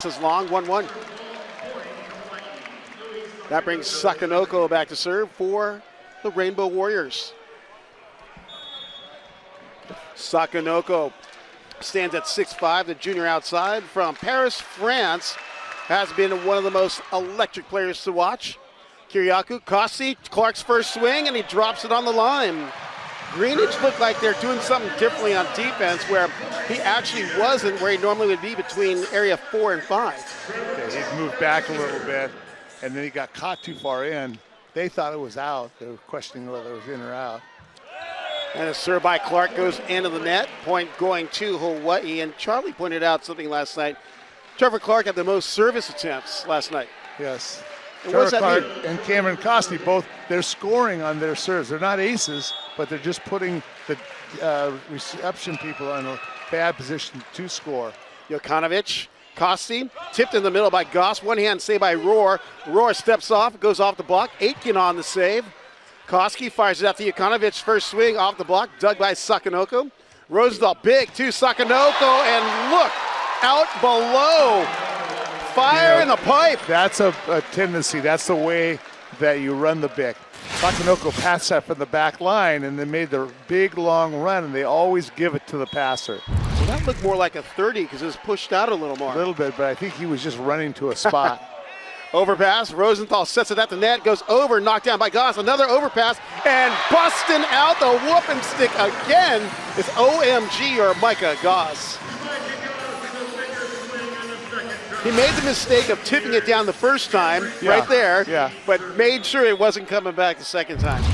This is long, 1-1. That brings Sakanoko back to serve for the Rainbow Warriors. Sakanoko stands at 6'5", the junior outside from Paris, France. Has been one of the most electric players to watch. Kiriakou, Kossi, Clark's first swing, and he drops it on the line. Greenwich looked like they're doing something differently on defense where he actually wasn't where he normally would be between area 4 and 5. Okay, he'd moved back a little bit, and then he got caught too far in. They thought it was out. They were questioning whether it was in or out. And a serve by Clark goes into the net. Point going to Hawai'i. And Charlie pointed out something last night. Trevor Clark had the most service attempts last night. Yes. And what does that Clark mean? and Cameron Kossi both, they're scoring on their serves. They're not aces, but they're just putting the reception people in a bad position to score. Jokanovic, Kossi, tipped in the middle by Goss. One hand save by Rohr. Rohr steps off, goes off the block. Aitken on the save. Koski fires it out to Jokanovic. First swing off the block, dug by Sakanoko. Rosendahl big to Sakanoko, and look, out below. Fire in the pipe. That's a tendency. That's the way that you run the BIC. Sakanoko passed that from the back line, and they made the big, long run, and they always give it to the passer. Well, that looked more like a 30 because it was pushed out a little more. A little bit, but I think he was just running to a spot. Overpass, Rosenthal sets it at the net, goes over, knocked down by Goss. Another overpass, and busting out the whooping stick again is OMG or Micah Goss. He made the mistake of tipping it down the first time, right there, but made sure it wasn't coming back the second time.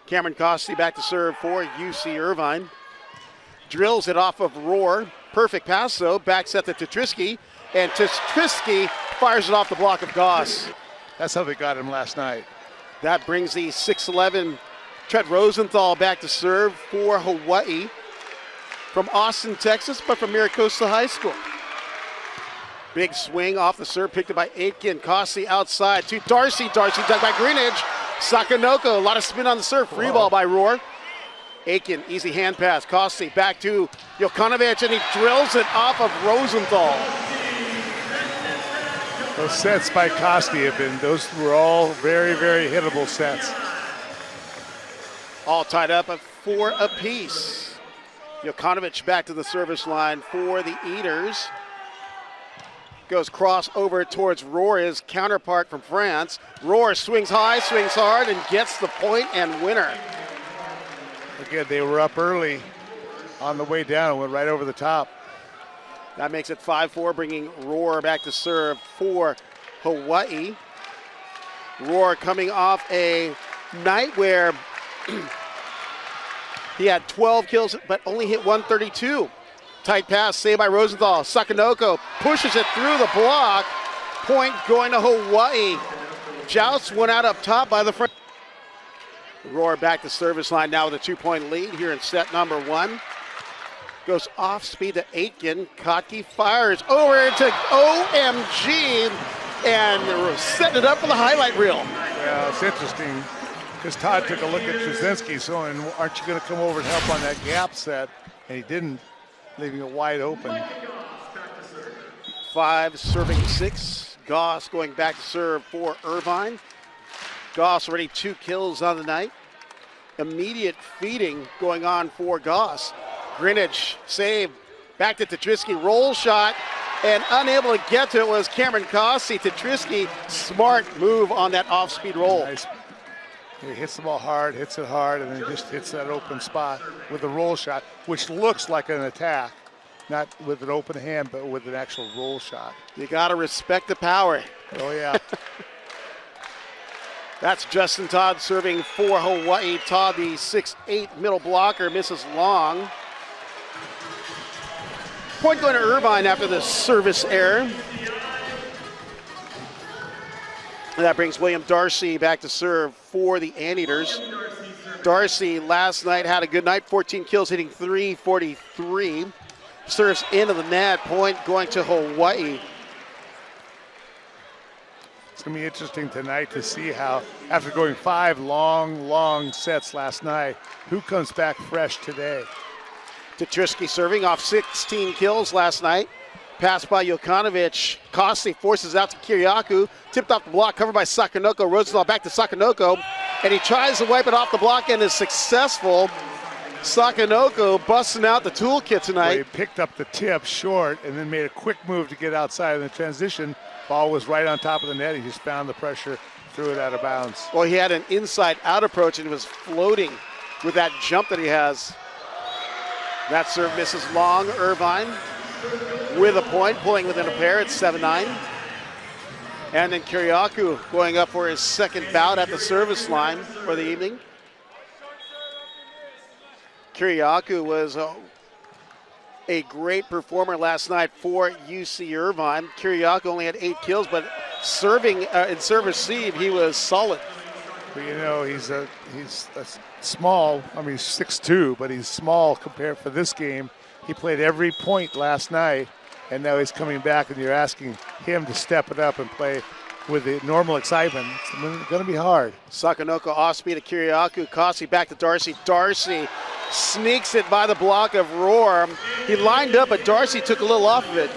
Cameron Kossi back to serve for UC Irvine. Drills it off of Rohr. Perfect pass, though. Back set to Tetrisky, and Tetrisky fires it off the block of Goss. That's how they got him last night. That brings the 6'11" Trent Rosenthal back to serve for Hawai'i. From Austin, Texas, but from Maricosta High School. Big swing off the serve, picked up by Aitken. Kossi outside to Darcy. Darcy dug by Greenidge. Sakanoko, a lot of spin on the serve. Free ball by Rohr. Aitken, easy hand pass. Kossi back to Jokanovic, and he drills it off of Rosenthal. Those sets by Kossi those were all very, very hittable sets. All tied up at 4 apiece. Jokanovic back to the service line for the Eaters. Goes cross over towards Rohr, his counterpart from France. Rohr swings high, swings hard, and gets the point and winner. Again, they were up early on the way down and went right over the top. That makes it 5-4, bringing Rohr back to serve for Hawai'i. Rohr coming off a night where he had 12 kills, but only hit 132. Tight pass, saved by Rosenthal. Sakanoko pushes it through the block. Point going to Hawai'i. Jousts one out up top by the front. Rohr back to service line now with a 2-point lead here in set number 1. Goes off speed to Aitken. Kotke fires over into OMG and setting it up for the highlight reel. Yeah, it's interesting because Todd took a look at Trzynski, so aren't you going to come over and help on that gap set? And he didn't, leaving it wide open. 5 serving 6. Goss going back to serve for Irvine. Goss already 2 kills on the night. Immediate feeding going on for Goss. Greenwich save, back to Tetrisky, roll shot, and unable to get to it was Cameron Kossi. Tetrisky, smart move on that off-speed roll. Nice. He hits the ball hard, hits it hard, and then just hits that open spot with a roll shot, which looks like an attack. Not with an open hand, but with an actual roll shot. You got to respect the power. Oh, yeah. That's Justin Todd serving for Hawai'i. Todd, the 6'8" middle blocker, misses long. Point going to Irvine after the service error. And that brings William Darcy back to serve for the Anteaters. Darcy last night had a good night, 14 kills, hitting .343. Serves into the net, point going to Hawai'i. It's going to be interesting tonight to see how, after going 5 long sets last night, who comes back fresh today. Tetrisky serving off 16 kills last night. Pass by Jokanovic. Costly forces out to Kiriakou. Tipped off the block, covered by Sakanoko. Rosenthal back to Sakanoko. And he tries to wipe it off the block and is successful. Sakanoko busting out the toolkit tonight. Well, he picked up the tip short and then made a quick move to get outside in the transition. Ball was right on top of the net. He just found the pressure, threw it out of bounds. Well, he had an inside-out approach and was floating with that jump that he has. That serve misses long. Irvine with a point, pulling within a pair. It's 7-9. And then Kiriakou going up for his second bout at the service line for the evening. Kiriakou was a great performer last night for UC Irvine. Kiriakou only had 8 kills, but serving in serve receive, he was solid. But you know, he's a small. I mean, he's 6'2", but he's small compared for this game. He played every point last night, and now he's coming back, and you're asking him to step it up and play with the normal excitement. It's going to be hard. Sakanoko off speed to Kiriakou. Kossi back to Darcy. Darcy sneaks it by the block of Rohr. He lined up, but Darcy took a little off of it.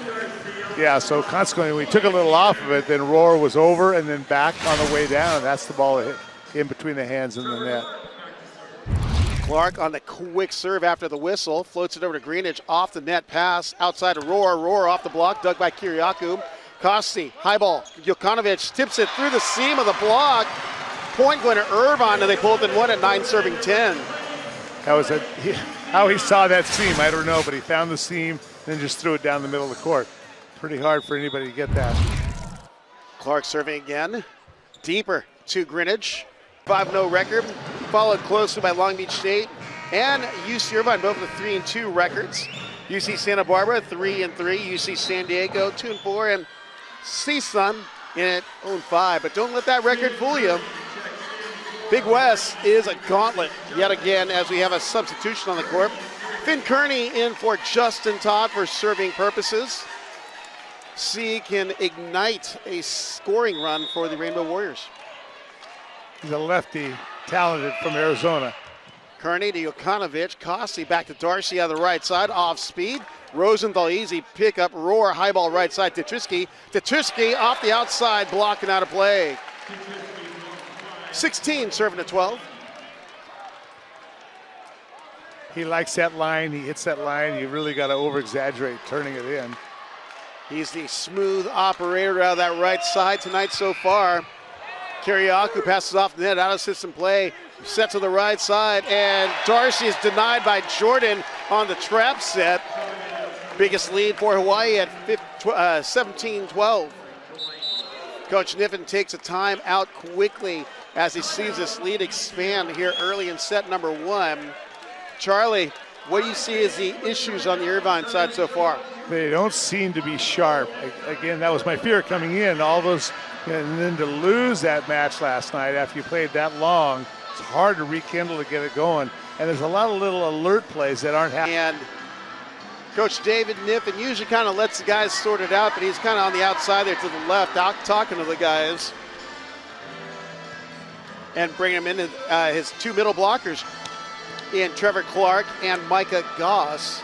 Yeah, so consequently, when he took a little off of it, then Rohr was over and then back on the way down, and that's the ball that hit in between the hands and the net. Clark on the quick serve after the whistle. Floats it over to Greenidge. Off the net pass outside of Rohr. Rohr off the block, dug by Kiriakou. Kossi, high ball. Jokanovic tips it through the seam of the block. Point going to Irvine, and they pull within 1 at 9, serving 10. That was how he saw that seam, I don't know, but he found the seam, then just threw it down the middle of the court. Pretty hard for anybody to get that. Clark serving again. Deeper to Greenidge. 5-0 record, followed closely by Long Beach State and UC Irvine, both with 3-2 records. UC Santa Barbara 3-3, UC San Diego 2-4, and CSUN in at 0-5. But don't let that record fool you. Big West is a gauntlet yet again as we have a substitution on the court. Finn Kearney in for Justin Todd for serving purposes. C can ignite a scoring run for the Rainbow Warriors. He's a lefty, talented from Arizona. Kearney to Jokanovic. Kossi back to Darcy on the right side, off speed. Rosenthal easy pick up. Rohr, high ball right side to Trisky. Trisky off the outside, blocking out of play. 16 serving to 12. He likes that line. He hits that line. You really got to over-exaggerate turning it in. He's the smooth operator out of that right side tonight so far. Kiriakou passes off the net, out of system play, set to the right side, and Darcy is denied by Jordan on the trap set. Biggest lead for Hawaii at 17-12. Coach Niffen takes a time out quickly as he sees this lead expand here early in set number 1. Charlie, what do you see as the issues on the Irvine side so far? They don't seem to be sharp. Again, that was my fear coming in. All those, and then to lose that match last night after you played that long, it's hard to rekindle to get it going. And there's a lot of little alert plays that aren't happening. And Coach David Niffen usually kind of lets the guys sort it out, but he's kind of on the outside there to the left, out talking to the guys and bringing them into his 2 middle blockers in Trevor Clark and Micah Goss.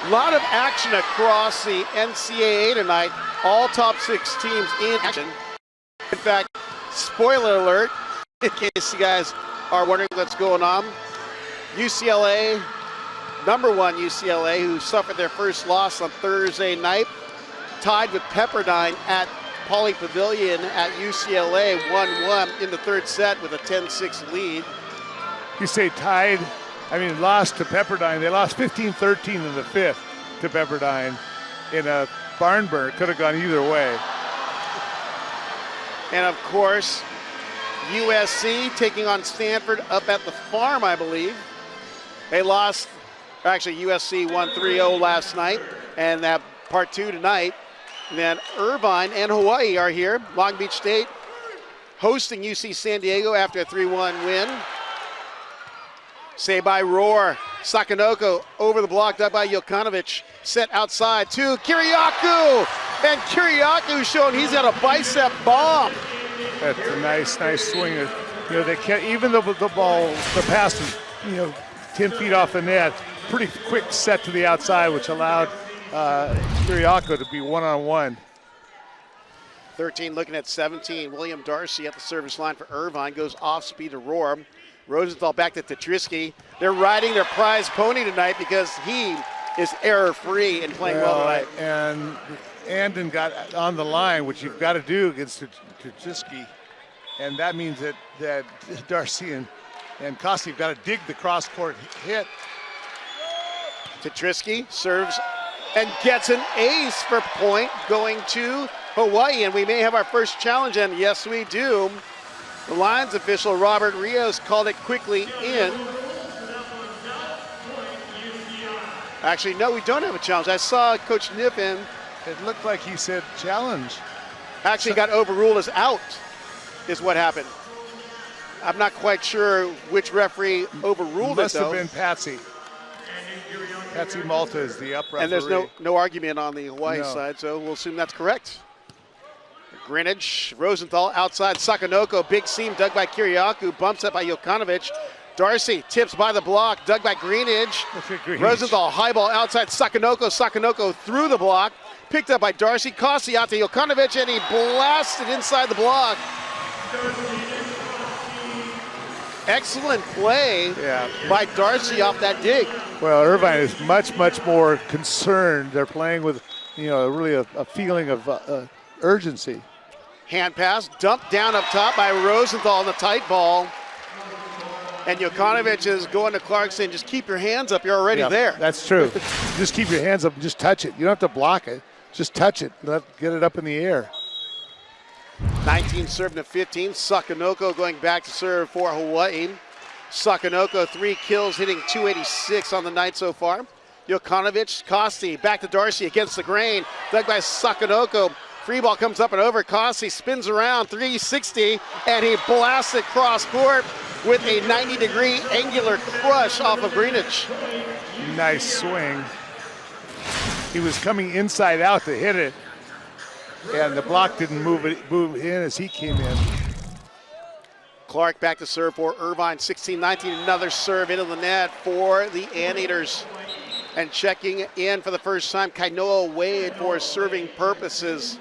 A lot of action across the NCAA tonight. All top 6 teams in action. In fact, spoiler alert, in case you guys are wondering what's going on, UCLA, number 1 UCLA, who suffered their first loss on Thursday night, tied with Pepperdine at Pauley Pavilion at UCLA, 1-1 in the 3rd set with a 10-6 lead. You say tied, I mean lost to Pepperdine. They lost 15-13 in the 5th to Pepperdine in a barn burner. Could have gone either way. And of course, USC taking on Stanford up at the Farm, I believe. They lost, actually USC won 3-0 last night, and that part 2 tonight. And then Irvine and Hawaii are here. Long Beach State hosting UC San Diego after a 3-1 win. Saved by Rohr. Sakanoko over the block, dug by Jokanovic. Set outside to Kiriakou. And Kiriakou showing he's got a bicep bomb. That's a nice swing. You know, they can't, even though the pass was, 10 feet off the net, pretty quick set to the outside, which allowed Kiriakou to be one-on-one. 13 looking at 17. William Darcy at the service line for Irvine. Goes off speed to Roar. Rosenthal back to Tetrisky. They're riding their prize pony tonight because he is error-free and playing well tonight. And Andon got on the line, which you've got to do against Tetrisky. And that means that Darcy and Costi have got to dig the cross-court hit. Tetrisky serves and gets an ace for point going to Hawaii. And we may have our first challenge, and yes, we do. The Lions official, Robert Rios, called it quickly in. Actually, no, we don't have a challenge. I saw Coach Niffen. It looked like he said challenge. Actually got overruled as out, is what happened. I'm not quite sure which referee overruled it, though. Must have been Patsy. Patsy Malta is the up referee. And there's no argument on the Hawaii side, so we'll assume that's correct. Greenwich, Rosenthal outside, Sakanoko, big seam dug by Kiriakou, bumps up by Jokanovic. Darcy tips by the block, dug by Greenidge. Rosenthal, high ball outside, Sakanoko through the block, picked up by Darcy, Costi out to Jokanovic, and he blasted inside the block. Excellent play by Darcy off that dig. Well, Irvine is much, much more concerned. They're playing with, really a feeling of urgency. Hand pass, dumped down up top by Rosenthal on the tight ball. And Jokanovic is going to Clarkson. Just keep your hands up. You're already there. That's true. Just keep your hands up and just touch it. You don't have to block it. Just touch it. Get it up in the air. 19 serving to 15. Sakanoko going back to serve for Hawaii. Sakanoko, 3 kills, hitting .286 on the night so far. Jokanovic, Costi, back to Darcy against the grain. Dug by Sakanoko. Free ball comes up and over. Costi spins around, 360, and he blasts it cross court with a 90-degree angular crush off of Greenwich. Nice swing. He was coming inside out to hit it, and the block didn't move in as he came in. Clark back to serve for Irvine, 16-19. Another serve into the net for the Anteaters. And checking in for the first time, Kainoa Wade for serving purposes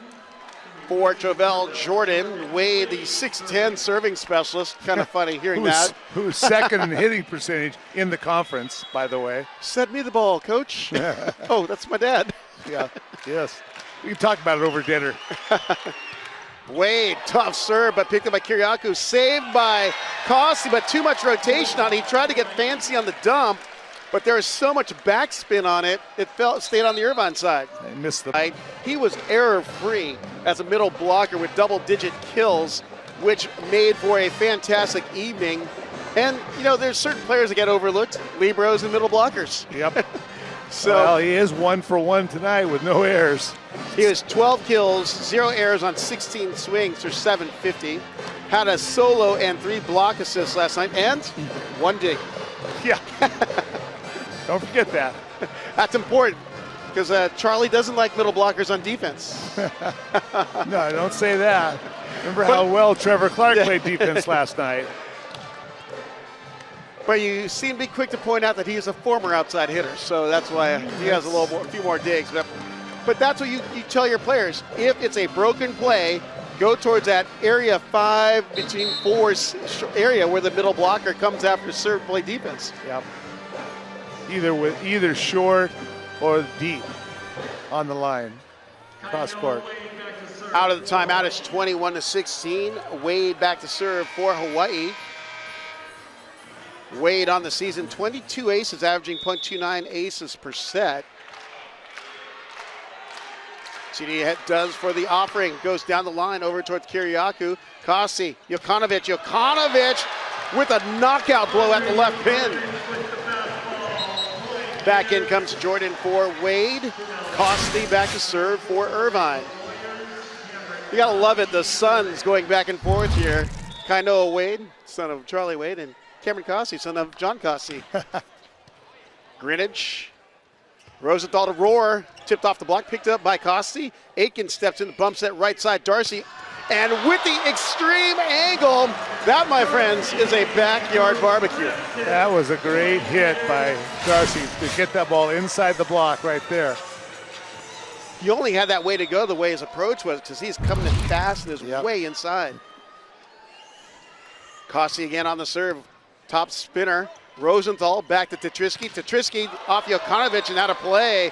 for Travell Jordan. Wade, the 6'10 serving specialist. Kind of funny hearing that. Who's second in hitting percentage in the conference, by the way. Send me the ball, coach. Oh, that's my dad. Yeah, yes. We can talk about it over dinner. Wade, tough serve, but picked up by Kiriakou. Saved by Costi, but too much rotation on it. He tried to get fancy on the dump, but there was so much backspin on it, it stayed on the Irvine side. They missed the... He was error-free as a middle blocker with double-digit kills, which made for a fantastic evening. And, there's certain players that get overlooked, liberos and middle blockers. Yep. Well, he is 1 for 1 tonight with no errors. He has 12 kills, 0 errors on 16 swings for .750. Had a solo and 3 block assists last night, and 1 dig. Yeah. Don't forget that. That's important, because Charlie doesn't like middle blockers on defense. No, don't say that. Remember how well Trevor Clark played defense last night. But you seem to be quick to point out that he's a former outside hitter, so that's why he has a few more digs. But that's what you tell your players. If it's a broken play, go towards that area 5 between 4 area where the middle blocker comes after serve play defense. Yep. Either short or deep on the line, cross court. Out of the timeout, it's 21-16. Wade back to serve for Hawaii. Wade on the season, 22 aces, averaging .29 aces per set. CD does for the offering, goes down the line over towards Kiriakou. Costi, Jokanovic with a knockout blow at the left pin. Back in comes Jordan for Wade. Costi back to serve for Irvine. You gotta love it, the sons going back and forth here. Kainoa Wade, son of Charlie Wade, and Cameron Costi, son of John Costi. Greenwich. Rosenthal to Roar, tipped off the block, picked up by Costi. Aiken steps in, bumps that right side, Darcy. And with the extreme angle, that, my friends, is a backyard barbecue. That was a great hit by Darcy to get that ball inside the block right there. He only had that way to go the way his approach was because he's coming in fast and is way inside. Kossi again on the serve. Top spinner. Rosenthal back to Tetrisky. Tetrisky off Jokanovic and out of play.